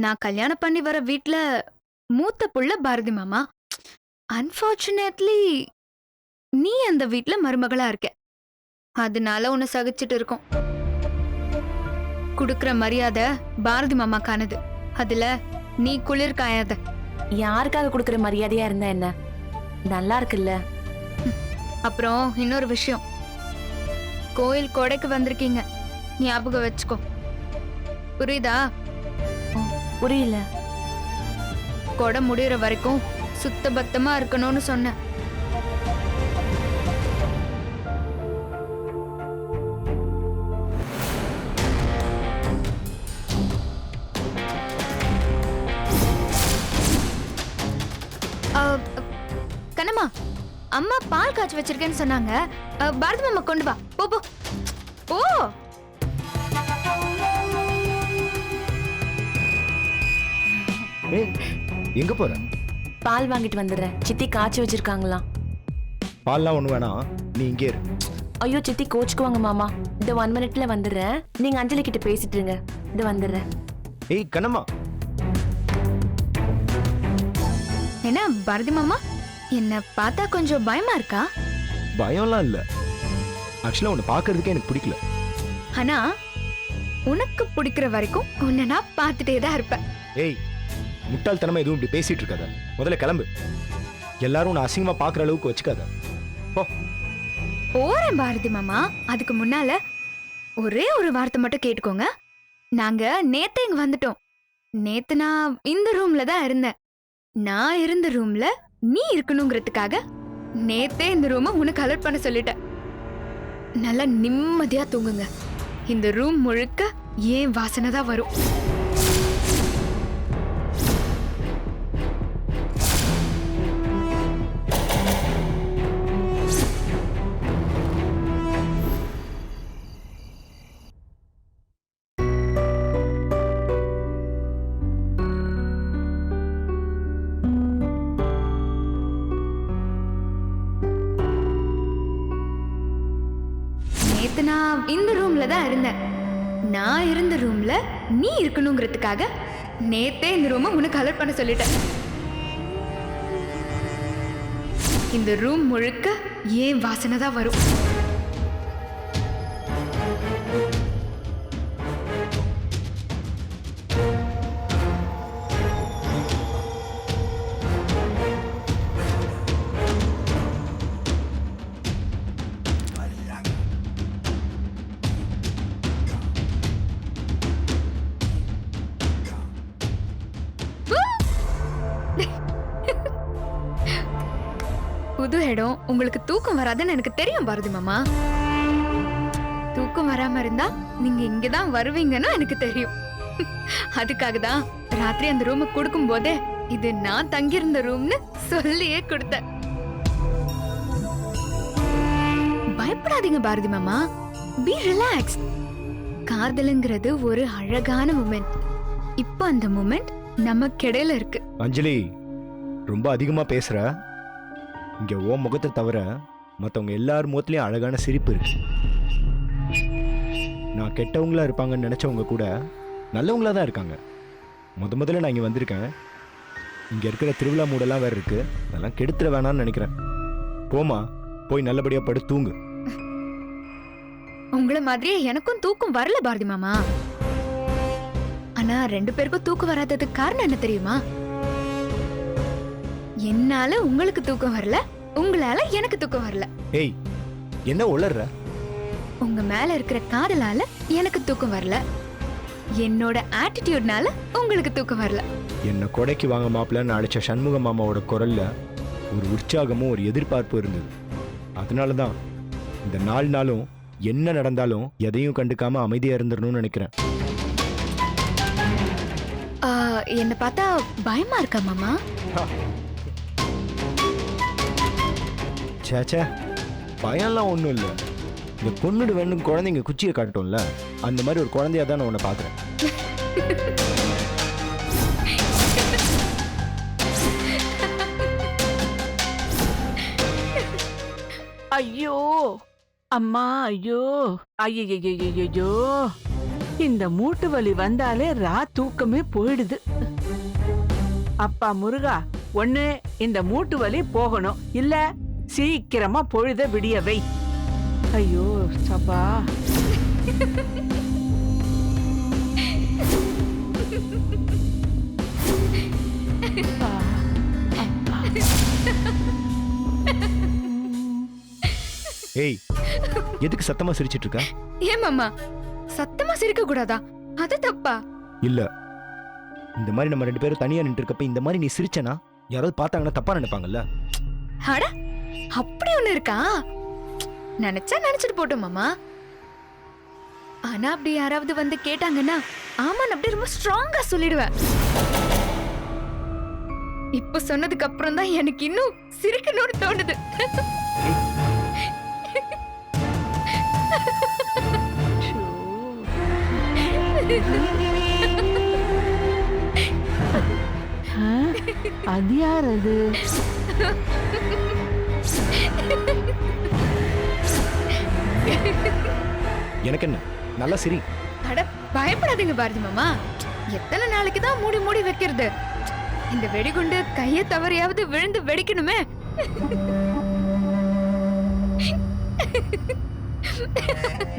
நான் கல்யாணம் பண்ணி வர வீட்ல மூத்த புள்ள பாரதி மாமா. அன்பார்ச்சுனேட்லி நீ அந்த வீட்ல மருமகளா இருக்க. அதனால உன்னை சகிச்சுட்டு இருக்கோம். குடுக்கற மரியாதை பாரதி மாமாக்கானது. அதுல நீ குளிர் காயாத. யாருக்காக கொடுக்கற மரியாதையா இருந்தா என்ன? நல்லா இருக்குல்ல. அப்புறம் இன்னொரு விஷயம், கோயில் கொடைக்கு வந்திருக்கீங்க, ஞாபகம் வச்சுக்கோ. புரியுதா? புரியல. கொடை முடியற வரைக்கும் சுத்த பத்தமா இருக்கணும்னு சொன்னேன். கண்ணம்மா, அம்மா பால் காய்ச்சி வச்சிருக்கேன்னு சொன்னாங்க. பாரதி மாமா கொண்டு வா. போ போ போ. எங்க போற? பால் வாங்கிட்டு வந்துடுறேன். சித்தி காய்ச்சி வச்சிருக்காங்களாம். பால்லாம் ஒண்ணு வேணாம், நீ இங்கே இரு. ஐயோ சித்தி கோச்சுக்குவாங்க மாமா. இந்த 1 மினிட்ல வந்துடுறேன். நீங்க அஞ்சலி கிட்ட பேசிட்டு இருங்க. இது வந்துடுறேன். ஏய் கண்ணம்மா. என்ன பாரதி மாமா, என்ன பார்த்தா கொஞ்சம் பயமா இருக்கா? பயம்லாம் இல்ல. ஆக்சுவலா உன்னை பாக்குறதுக்கே எனக்கு பிடிக்கல. ஆனா உனக்கு பிடிக்கிற வரைக்கும் உன்னை நான் பார்த்துட்டே தான் இருப்பேன். ஏய், முட்டாள்தனமா எதுவும் இப்படி பேசிட்டு இருக்காத. முதல்ல கிளம்பு. எல்லாரும் உன்னை அசிங்கமா பாக்குற அளவுக்கு வச்சுக்காத. போ. போறேன் பாரதி மாமா. அதுக்கு முன்னால ஒரே ஒரு வார்த்தை மட்டும் கேட்டுக்கோங்க. நாங்க நேத்து இங்க வந்துட்டோம். நேத்து நான் இந்த ரூம்ல தான் இருந்தேன். நான் இருந்த ரூம்ல நீ இருக்கணுங்கிறதுக்காக நேத்தே இந்த ரூமை உனக்கு அலர்ட் பண்ண சொல்லிட்டேன். நல்லா நிம்மதியா தூங்குங்க. இந்த ரூம் முழுக்க ஏன் வாசனை தான் வரும். நேத்து நான் இந்த ரூம்ல தான் இருந்தேன். நான் இருந்த ரூம்ல நீ இருக்கணுங்கிறதுக்காக நேத்தே இந்த ரூமை உனக்கு அலர்ட் பண்ண சொல்லிட்டேன். இந்த ரூம் முழுக்க ஏன் வாசனை தான் வரும். புது இடம், உங்களுக்கு தூக்கம் வராதுன்னு எனக்கு தெரியும் பாரதி மாமா. தூக்கம் வராம இருந்தா நீங்க இங்கதான் வருவீங்கன்னு எனக்கு தெரியும். அதுக்காக தான் ராத்திரி அந்த ரூமை கொடுக்கும் போதே இது நான் தங்கியிருந்த ரூம்னு சொல்லியே கொடுத்தேன். பயப்படாதீங்க பாரதி மாமா. B relax. காதலுங்கிறது ஒரு அழகான மூமெண்ட். இப்போ அந்த மூமெண்ட் நமக்கிடையில இருக்கு. அஞ்சலி, ரொம்ப அதிகமா பேசுற. இங்க ஓ முகத்தை தவிர மற்றவங்க எல்லார் முகத்துலயும் அழகான சிரிப்பு இருக்கு. நான் கெட்டவங்களா இருப்பாங்கன்னு நினைச்சவங்க கூட நல்லவங்களா தான் இருக்காங்க. முதல்ல நான் இங்க வந்திருக்கேன். இங்க இருக்கிற திருவிழா மூடெல்லாம் வேற இருக்கு. அதெல்லாம் கெடுத்துட வேணாம்னு நினைக்கிறேன். போமா, போய் நல்லபடியா படு தூங்கு. உங்கள மாதிரியே எனக்கும் தூக்கம் வரல பாரதி மாமா. ஆனா 2 பேருக்கும் தூக்கம் வராததுக்கு காரணம் என்ன தெரியுமா? என்னால உங்களுக்கு தூக்கம் வரல, உங்களால எனக்கு தூக்கம் வரல. ஏய், என்ன உளர்ற? உங்க மேல இருக்கிற காதலால எனக்கு தூக்கம் வரல, என்னோட ஆட்டிடியூட்னால உங்களுக்கு தூக்கம் வரல. என்ன கொடைக்கு வாங்க மாப்பிள்ளன்னு அழைச்ச சண்முக மாமாவோட குரல்ல ஒரு உற்சாகமும் ஒரு எதிர்பார்ப்பும் இருந்தது. அதனால தான் இந்த 4 நாளும் என்ன நடந்தாலும் எதையும் கண்டுக்காம அமைதியா இருந்துடணும்னு நினைக்கிறேன். என்ன பார்த்தா பயமா இருக்கா மாமா? சேச்சே, பயம்லாம் ஒன்றும் இல்லை. இந்த பொண்ணுடு வேணும் குழந்தைங்க குச்சியை காட்டும்ல, அந்த மாதிரி ஒரு குழந்தையா தான் நான் உன்னை பார்க்குறேன். ஐயோ அம்மா, ஐயோ, ஐயோ, இந்த மூட்டு வலி வந்தாலே தூக்கமே போயிடுது. அப்பா முருகா, ஒண்ணு இந்த மூட்டு வலி போகணும், இல்ல சீக்கிரமா பொழுத விடிய வை. ஐயோ சப்பா. ஏய், எதுக்கு சத்தமா சிரிச்சிட்டு இருக்க? ஏன் மாமா சத்தமா சிரிக்க கூடாதா? அது தப்பா? இல்ல, இந்த மாதிரி நம்ம 2 பேரும் தனியா நின்று இருக்கப்ப இந்த மாதிரி நீ சிரிச்சனா யாராவது பார்த்தாங்கன்னா தப்பா நினைப்பாங்கல்ல. அட, அப்படி ஒண்ணு இருக்கா? நினைச்சா நினைச்சிட்டு போட்டோம் மாமா. ஆனா அப்படி யாராவது வந்து கேட்டாங்கன்னா ஆமா அப்படி ரொம்ப ஸ்ட்ராங்கா சொல்லிடுவேன். இப்ப சொன்னதுக்கு அப்புறம் தான் எனக்கு இன்னும் சிரிக்கணும்னு தோணுது. அது யார் அது? எனக்கு என்ன, நல்லா சிரி. அட பயப்படாதீங்க பாரதி மாமா. எத்தனை நாளைக்கு தான் மூடி மூடி வைக்கிறது? இந்த வெடிகுண்டு கைய தவறியாவது விழுந்து வெடிக்கணுமே.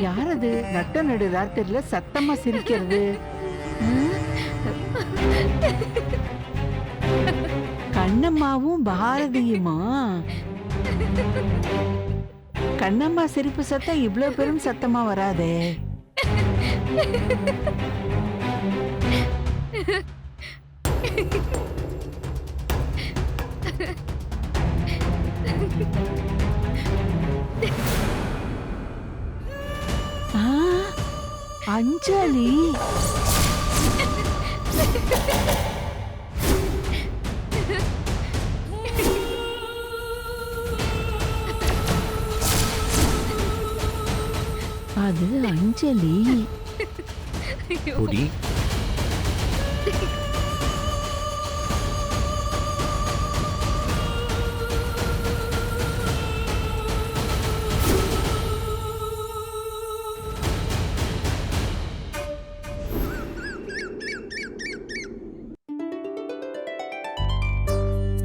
யார் அது நட்ட நடு ராத்திரில சத்தமா சிரிக்கிறது? கண்ணம்மாவும் பாரதியுமா? கண்ணம்மா சிரிப்பு சத்தம் இவ்வளவு பெரும் சத்தமா வராதே. அஞ்சலி. அது அஞ்சலி. பொடி.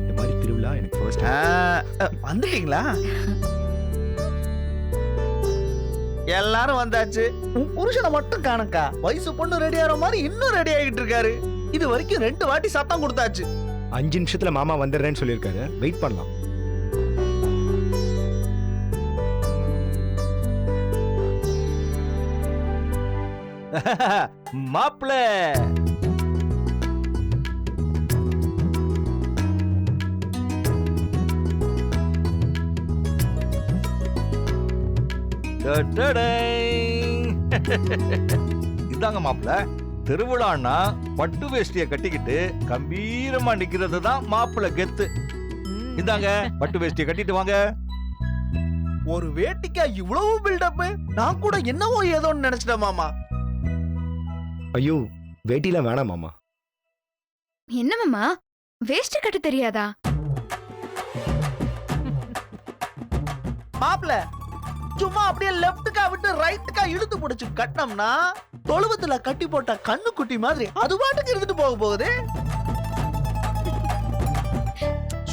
இந்த மாதிரி திருவிழா எனக்கு ஃபர்ஸ்ட். வந்துட்டீங்களா? எல்லாரும் வந்தாச்சு. உன் புருஷனை மட்டும் காணக்கா. வயசு பொண்ணு ரெடி ஆகிற மாதிரி இன்னும் ரெடி ஆகிட்டு இருக்காரு. இது வரைக்கும் 2 வாட்டி சத்தம் கொடுத்தாச்சு. 5 நிமிஷத்துல மாமா வந்துடுறேன்னு சொல்லியிருக்காரு. வெயிட் பண்ணலாம். மாப்பிள இதாங்க மாப்பிள. திருவிழான்னா பட்டு வேஷ்டிய கட்டிக்கிட்டு கம்பீரமா நிக்கிறது தான் மாப்பிள கெத்து. இதாங்க பட்டு வேஷ்டிய கட்டிட்டு வாங்க. ஒரு வேட்டிக்கா இவ்வளவு பில்டப்? நான் கூட என்னவோ ஏதோன்னு நினைச்சிட்டேன் மாமா. ஐயோ, வேட்டிலாம் வேணாம் மாமா. என்ன மாமா, வேஷ்டி கட்ட தெரியாதா? மாப்பிள சும்மா அப்படியே லெப்ட்கா விட்டு ரைட்டுக்கா இழுத்து பிடிச்சு கட்டினோம்னா தொழுவத்துல கட்டி போட்ட கண்ணுக்குட்டி மாதிரி அது பாட்டுக்கு இருந்துட்டு போக போகுது.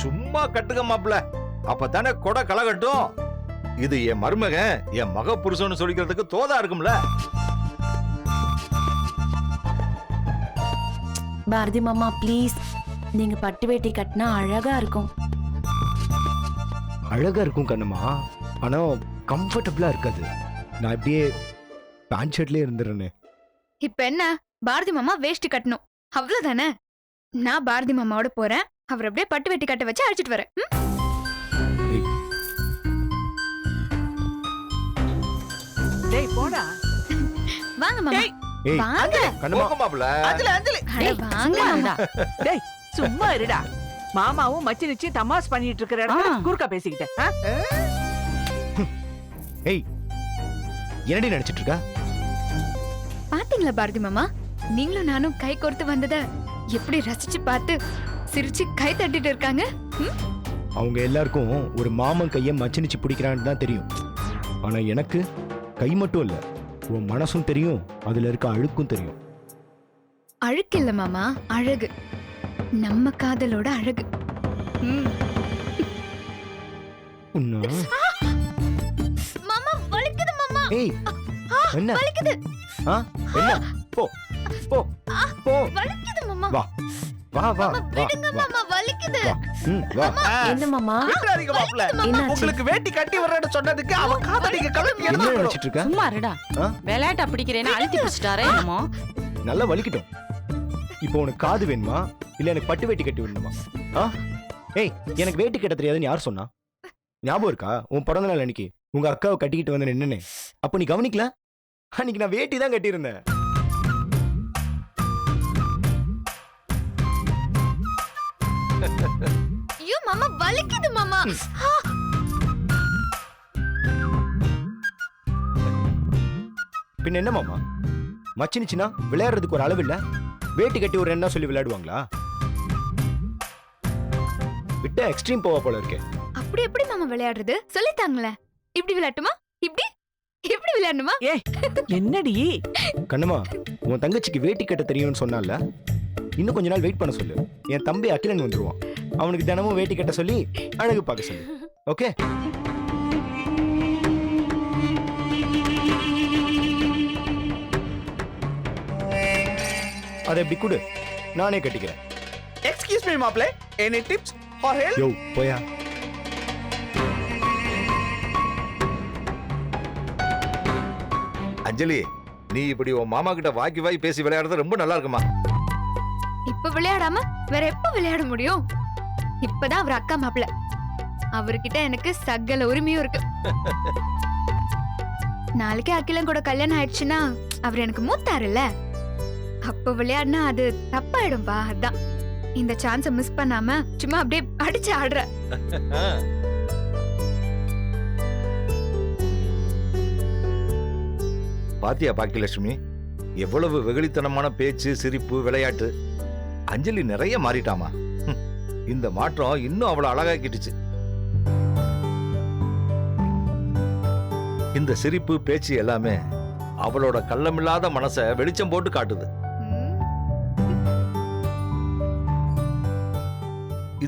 சும்மா கட்டுக்க மாப்பிள, அப்பதானே கொடை களை கட்டும். இது என் மருமகன், என் மக புருஷன்னு சொல்லிக்கிறதுக்கு தோதா இருக்கும்ல. பாரதி மாமா ப்ளீஸ், நீங்க பட்டு வேட்டி கட்டினா அழகா இருக்கும். அழகா இருக்கும் கண்ணம்மா, ஆனா கம்ஃபர்டபுளா இருக்காது. நான் இப்படியே பேண்ட் ஷர்ட்லயே இருந்துடுறேனே. இப்ப என்ன, பாரதி மாமா வேஷ்டி கட்டணும் அவ்வளவுதானே? நான் பாரதி மாமாவோட போறேன். அவர் அப்படியே பட்டு வெட்டி கட்ட வச்சு அழைச்சிட்டு வரேன். டேய் போடா. வாங்க மாமா. ஏய், வாங்க. கண்ணம்மா. மாப்பிள அஞ்சலி அஞ்சலி. அட வாங்க மாமா. டேய் சும்மா இருடா. மாமாவும் மச்சி நிச்சி தமாஸ் பண்ணிட்டு இருக்கிற இடத்துல குறுக்கா பேசிக்கிட்டேன். ஏய், என்னடி நினைச்சிட்டு இருக்க? பாத்தீங்களா பாரதி மாமா, நீங்களும் நானும் கை கோர்த்து வந்தத எப்படி ரசிச்சு பார்த்து சிரிச்சு கை தட்டிட்டு இருக்காங்க. அவங்க எல்லாருக்கும் ஒரு மாமன் கையை மச்சினிச்சு பிடிக்கிறான்னு தான் தெரியும். ஆனா எனக்கு கை மட்டும் இல்ல, உன் மனசும் தெரியும் அதுல இருக்க அழுக்கும் தெரியும். அழுக்கு இல்ல மாமா, அழகு. நம்ம காதலோட அழகு. ம். உன்னா மாமா வலிக்குது மாமா. ஏய் என்ன வலிக்குது. ஆ என்ன போ போ போ வலிக்குது மாமா. வா வா வா மாமா வா விடுங்க மாமா, வலிக்குது. வா வா என்ன மாமா? விட்டுறாதீங்க மாப்ள. என்னாச்சு? உங்களுக்கு வேட்டி கட்டி வர்றேன்னு சொன்னதுக்கு அவன் காதலிக்க கிளம்பி என்ன எடுத்து நினைச்சிட்டு இருக்க? சும்மா இருடா. ஆ? விளையாட்டா பிடிக்கிறேன்னு அழுத்தி பிடிச்சிட்டாரே என்னமோ. நல்லா வலிக்கட்டும். இப்போ உனக்கு காது வேணுமா இல்ல எனக்கு பட்டு வேட்டி கட்டி வேணுமா? ஆ ஏய் எனக்கு வேட்டி கட்ட தெரியாதுன்னு யார் சொன்னா? ஞாபகம் இருக்கா உன் பிறந்த நாள் அன்னைக்கு உங்க அக்காவை கட்டிக்கிட்டு வந்து நின்னே? அப்ப நீ கவனிக்கல? அன்னைக்கு நான் வேட்டி தான் கட்டியிருந்தேன். ஐயோ மாமா வலிக்குது மாமா. பின்ன என்ன மாமா மச்சினிச்சுனா விளையாடுறதுக்கு ஒரு அளவு இல்ல? வேட்டி கட்டி ஒரு என்ன சொல்லி விளையாடுவாங்களா? விட்ட எக்ஸ்ட்ரீம் போவா போல இருக்கே. அப்படி எப்படி மாமா விளையாடுறது சொல்லித்தாங்களே. இப்படி விளையாட்டுமா? இப்படி இப்படி விளையாடணுமா? ஏய் என்னடி? கண்ணம்மா உன் தங்கச்சிக்கு வேட்டி கட்ட தெரியும்னு சொன்னால இன்னும் கொஞ்ச நாள் வெயிட் பண்ண சொல்லு. என் தம்பி அகிலன் வந்துருவான். அவனுக்கு தினமும் வேட்டி கட்ட சொல்லி அழகு பார்க்க சொல்லு. ஓகே? அதை எப்படி கொடு, நானே கட்டிக்கிறேன். எக்ஸ்கியூஸ் மீ மாப்ள. Any tips for help? யோ போயா. அஞ்சலி, நீ இப்படி உன் மாமா கிட்ட வாக்கி வாய் பேசி விளையாடுறது ரொம்ப நல்லா இருக்குமா? இப்ப விளையாடாம வேற எப்ப விளையாட முடியும்? இப்பதான் அவர் அக்கா மாப்பிள்ள. அவர்கிட்ட எனக்கு சகல உரிமையும் இருக்கு. நாளைக்கே அகிலன் கூட கல்யாணம் ஆயிடுச்சுன்னா அவர் எனக்கு மூத்தாருல்ல. அப்ப விளையாடினா அது தப்பாயிடும்பா. அதான் இந்த சான்ஸ மிஸ் பண்ணாம சும்மா அப்படியே அடிச்சு ஆடுற. பாத்தியா பாக்கியலட்சுமி, எவ்வளவு வெகுளித்தனமான பேச்சு, சிரிப்பு, விளையாட்டு. அஞ்சலி நிறைய மாறிட்டாமா. இந்த மாற்றம் இன்னும் அவளை அழகாக்கிட்டுச்சு. இந்த சிரிப்பு, பேச்சு எல்லாமே அவளோட கள்ளமில்லாத மனசை வெளிச்சம் போட்டு காட்டுது.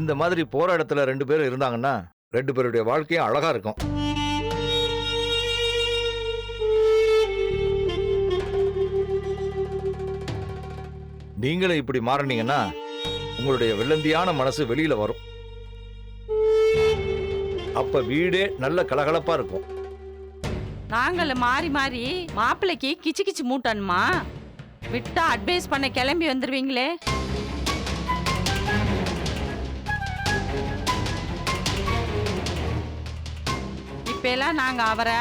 இந்த மாதிரி போற இடத்துல 2 பேரும் இருந்தாங்கன்னா 2 பேருடைய வாழ்க்கையும் அழகா இருக்கும். நீங்களும் இப்படி மாறினீங்கன்னா உங்களுடைய வெள்ளந்தியான மனசு வெளியில வரும். அப்ப வீடே நல்ல கலகலப்பா இருக்கும். நாங்கள மாறி மாறி மாப்பிள்ளைக்கு கிச்சு கிச்சு மூட்டணுமா? விட்டா அட்வைஸ் பண்ண கிளம்பி வந்துருவீங்களே. இப்ப எல்லாம் நாங்க அவரை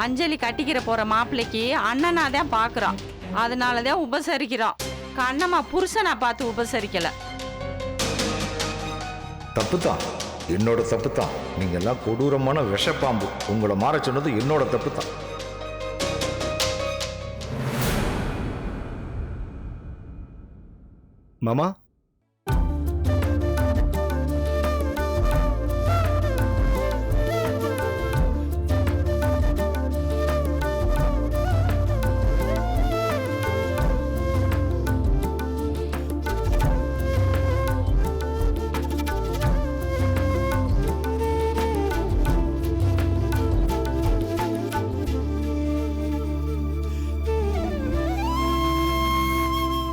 அஞ்சலி கட்டிக்கிற போற மாப்பிள்ளைக்கு அண்ணனா தான் பாக்குறோம். அதனாலதான் உபசரிக்கிறோம். கண்ணம்மா புருஷனை பார்த்து உபசரிக்கல. தப்புதான், என்னோட தப்புதான். நீங்க எல்லாம் கொடூரமான விஷப்பாம்பு. உங்களை மாற சொன்னது என்னோட தப்புதான். மாமா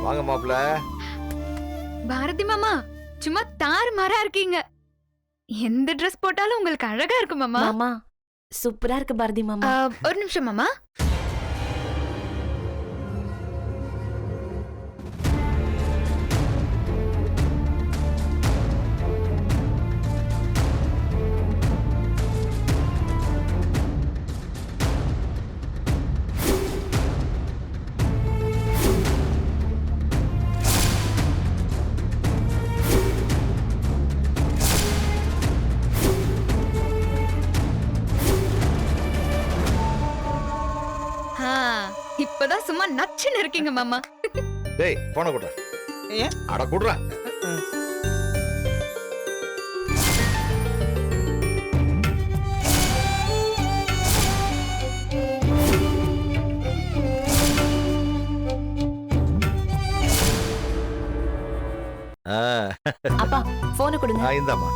வாங்க மாப்பிள்ள. பாரதி மாமா சும்மா தாறு மாறா இருக்கீங்க. எந்த ட்ரெஸ் போட்டாலும் உங்களுக்கு அழகா இருக்கு மாமா. மாமா சூப்பரா இருக்கு பாரதி மாமா. ஒரு நிமிஷம் மாமா. இப்பதான் சும்மா நச்சுன்னு இருக்கீங்க மாமா. டேய் போன குடுற. ஏன்? அட குடுற. கொடுங்க. இந்தாம்மா.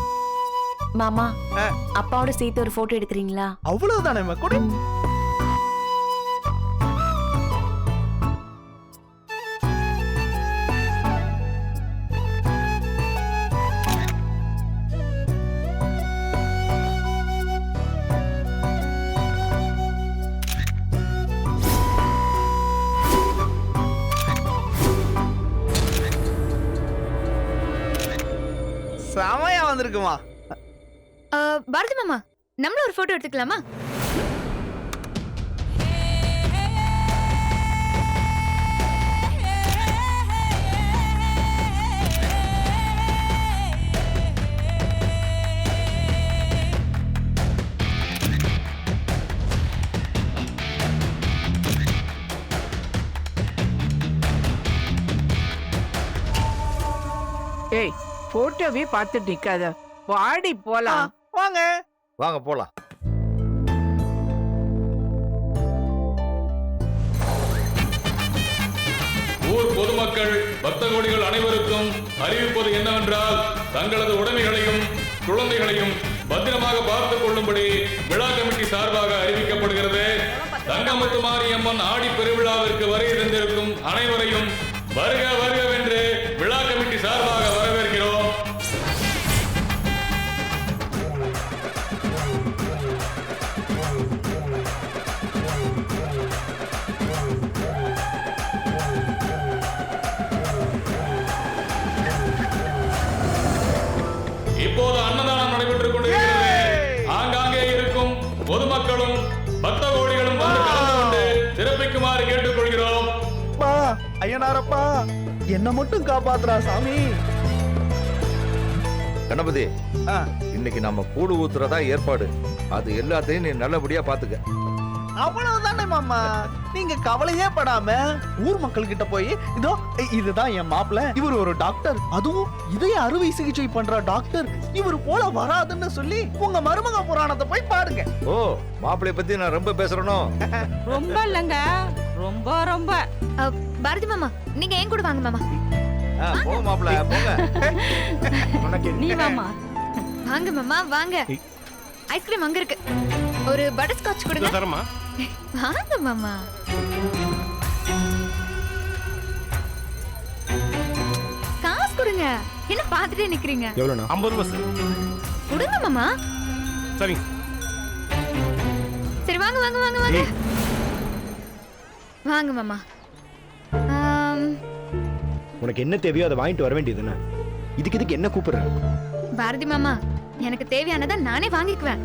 மாமா ஆ. அப்பாவோட சேர்த்து ஒரு போட்டோ எடுக்கிறீங்களா? அவ்வளவுதானேம்மா கொடு. செமையா வந்திருக்குமா. பாரதி மாமா நம்மளும் ஒரு போட்டோ எடுத்துக்கலாமா? ஏய் போட்டோவே பார்த்துட்டு நிக்காத, வாடி போலாம். வாங்க. வாங்க போலாம். ஊர் பொதுமக்கள் பக்த கோடிகள் அனைவருக்கும் அறிவிப்பது என்னவென்றால், தங்களது உடைமைகளையும் குழந்தைகளையும் பத்திரமாக பார்த்துக் கொள்ளும்படி விழா கமிட்டி சார்பாக அறிவிக்கப்படுகிறது. தங்கமுத்து மாரியம்மன் ஆடி பெருவிழாவிற்கு வருகை தந்திருக்கும் அனைவரையும் வருக வருகவென்று விழா கமிட்டி சார்பாக வரவேற்கிறோம். இப்போது அன்னதானம் நடைபெற்றுக் கொண்டிருக்கிறது. ஆங்காங்கே இருக்கும் பொதுமக்களும் பக்த கோடிகளும் வந்து கலந்து கொண்டு சிறப்பிக்குமாறு கேட்டுக்கொள்கிறோம். ஐயனாரப்பா என்ன மட்டும் காப்பாத்துறா சாமி. கணபதி, ஆ. இன்னைக்கு நம்ம கூடு ஊத்துறதா ஏற்பாடு. அது எல்லாத்தையும் நீ நல்லபடியா பாத்துக்க. அவ்வளவுதானே மாமா. நீங்க கவலையே படாம ஊர் மக்கள் கிட்ட போய் இதோ இதுதான் என் மாப்பிள்ள, இவர் ஒரு டாக்டர், அதுவும் இதய அறுவை சிகிச்சை பண்ற டாக்டர், இவர் போல வராதுன்னு சொல்லி உங்க மருமக புராணத்தை போய் பாருங்க. ஓ, மாப்பிள்ளைய பத்தி நான் ரொம்ப பேசுறேனோ? ரொம்ப இல்லைங்க, ரொம்ப ரொம்ப. பாரதி மாமா நீங்க ஏன் கூட வாங்க மாமா. போங்க மாப்பிள்ள போங்க. நீ வாமா. வாங்க மாமா வாங்க. ஐஸ்கிரீம் அங்க இருக்கு, ஒரு பட்டர் ஸ்காட்ச் கொடுங்க. தரமா? வாங்க மாமா. காசு கொடுங்க, என்ன பாத்துட்டே நிக்கிறீங்க? எவ்வளோண்ணா? 50 ரூபா சார். கொடுங்க மாமா. சரிங்க. சரி வாங்க வாங்க வாங்க வாங்க வாங்க மாமா. உனக்கு என்ன தேவையோ அதை வாங்கிட்டு வர வேண்டியதுன்னு இதுக்கு என்ன கூப்பிடுறேன்? பாரதி மாமா எனக்கு தேவையானதை நானே வாங்கிக்குவேன்.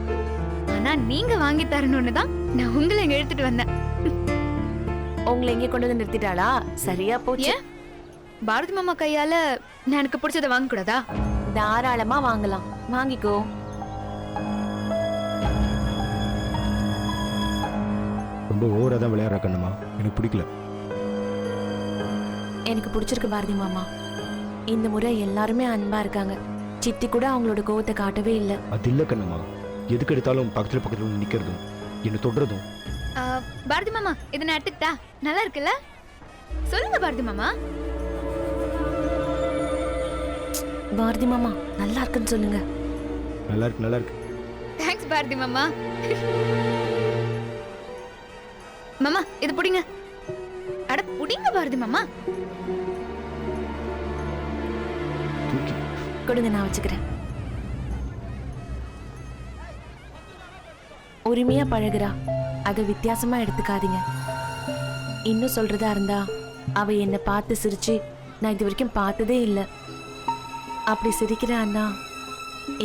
ஆனா நீங்க வாங்கி தரணும்னு தான் நான் உங்களை இங்க எடுத்துட்டு வந்தேன். உங்களை எங்க கொண்டு வந்து நிறுத்திட்டாளா? சரியா போச்சு. ஏன் பாரதி மாமா கையால நான் எனக்கு பிடிச்சதை வாங்க கூடாதா? தாராளமா வாங்கலாம், வாங்கிக்கோ. ரொம்ப ஓவரா தான் விளையாடுற கண்ணுமா, எனக்கு பிடிக்கல. எனக்கு பிடிச்சிருக்கு பாரதி மாமா. இந்த முறை எல்லாருமே அன்பா இருக்காங்க. சித்தி கூட அவங்களோட கோவத்தை காட்டவே இல்லை. அது இல்ல கண்ணுமா, எதுக்கு எடுத்தாலும் பக்கத்துல நிக்கிறதும் என்ன தொடுறதும். பாரதி மாமா இதை நான் எடுத்துக்கிட்டா நல்லா இருக்குல்ல? சொல்லுங்க பாரதி மாமா. பாரதி மாமா நல்லா இருக்குன்னு சொல்லுங்க. நல்லா இருக்கு நல்லா இருக்கு. தேங்க்ஸ் பாரதி மாமா. மாமா இது புடிங்க. அட புடிங்க பாரதி மாமா. தூக்கி கொடுங்க, நான் வச்சுக்கிறேன். உரிமையா பழகுறா, அதை வித்தியாசமா எடுத்துக்காதீங்க. இன்னும் சொல்றதா இருந்தா அவ என்னை பார்த்து சிரிச்சு நான் இது வரைக்கும் பார்த்ததே இல்லை. அப்படி சிரிக்கிறான்னா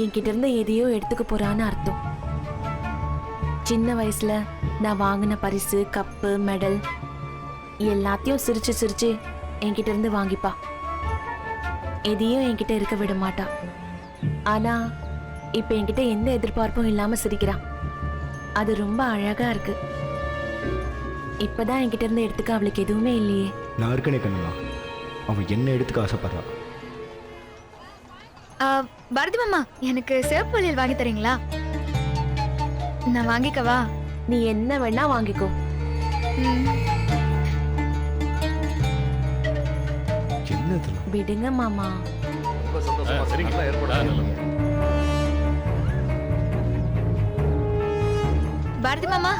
என்கிட்ட இருந்து எதையோ எடுத்துக்க போறான்னு அர்த்தம். சின்ன வயசுல நான் வாங்கின பரிசு, கப்பு, மெடல் எல்லாத்தையும் சிரிச்சு சிரிச்சு என்கிட்ட இருந்து வாங்கிப்பா. எதையும் என்கிட்ட இருக்க விட மாட்டா. ஆனா இப்ப என்கிட்ட எந்த எதிர்பார்ப்பும் இல்லாம சிரிக்கிறா. அது ரொம்ப அழகா இருக்கு. இப்பதான் என்கிட்ட இருந்து எடுத்துக்க அவளுக்கு எதுவுமே இல்லையே. நான் இருக்கனே கண்ணுமா, அவன் என்ன எடுத்துக்க ஆசைப்படுறா. பாரதி மாமா எனக்கு சிவப்பு வளையல் வாங்கி தரீங்களா? நான் வாங்கிக்கவா? நீ என்ன வேணா வாங்கிக்கோ. என்னது? விடுங்க மாமா. ரொம்ப சந்தோஷமா சரிங்க. நல்லா ஏற்பாடு பண்ணிருக்கீங்க. பாரதி மாமா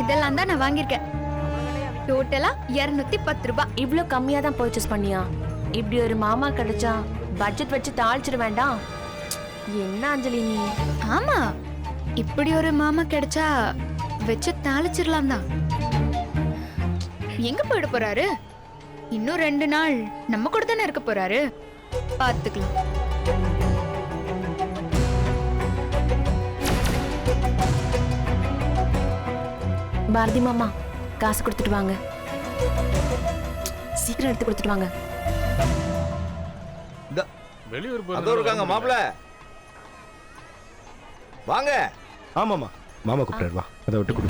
இதெல்லாம் தான் நான் வாங்கியிருக்கேன். டோட்டலா 210 ரூபாய். இவ்ளோ கம்மியா தான் பர்ச்சேஸ் பண்ணியா? இப்படி ஒரு மாமா கிடைச்சா பட்ஜெட் வச்சு தாளிச்சிட வேண்டாம். என்ன அஞ்சலி நீ? ஆமா, இப்படி ஒரு மாமா கிடைச்சா வச்சு தாளிச்சிடலாம் தான். எங்க போயிட போறாரு? இன்னும் 2 நாள் நம்ம கூட தானே இருக்க போறாரு. பாத்துக்கலாம். பாரதி மாமா காசு கொடுத்துட்டு வாங்க. சீக்கிரம் எடுத்து கொடுத்துட்டு வாங்க. வெளியூர் அதோ இருக்காங்க மாப்பிள்ள. வாங்க. ஆமாம்மா, மாமா கூப்பிட்டாரு, வா அதை விட்டு கொடு.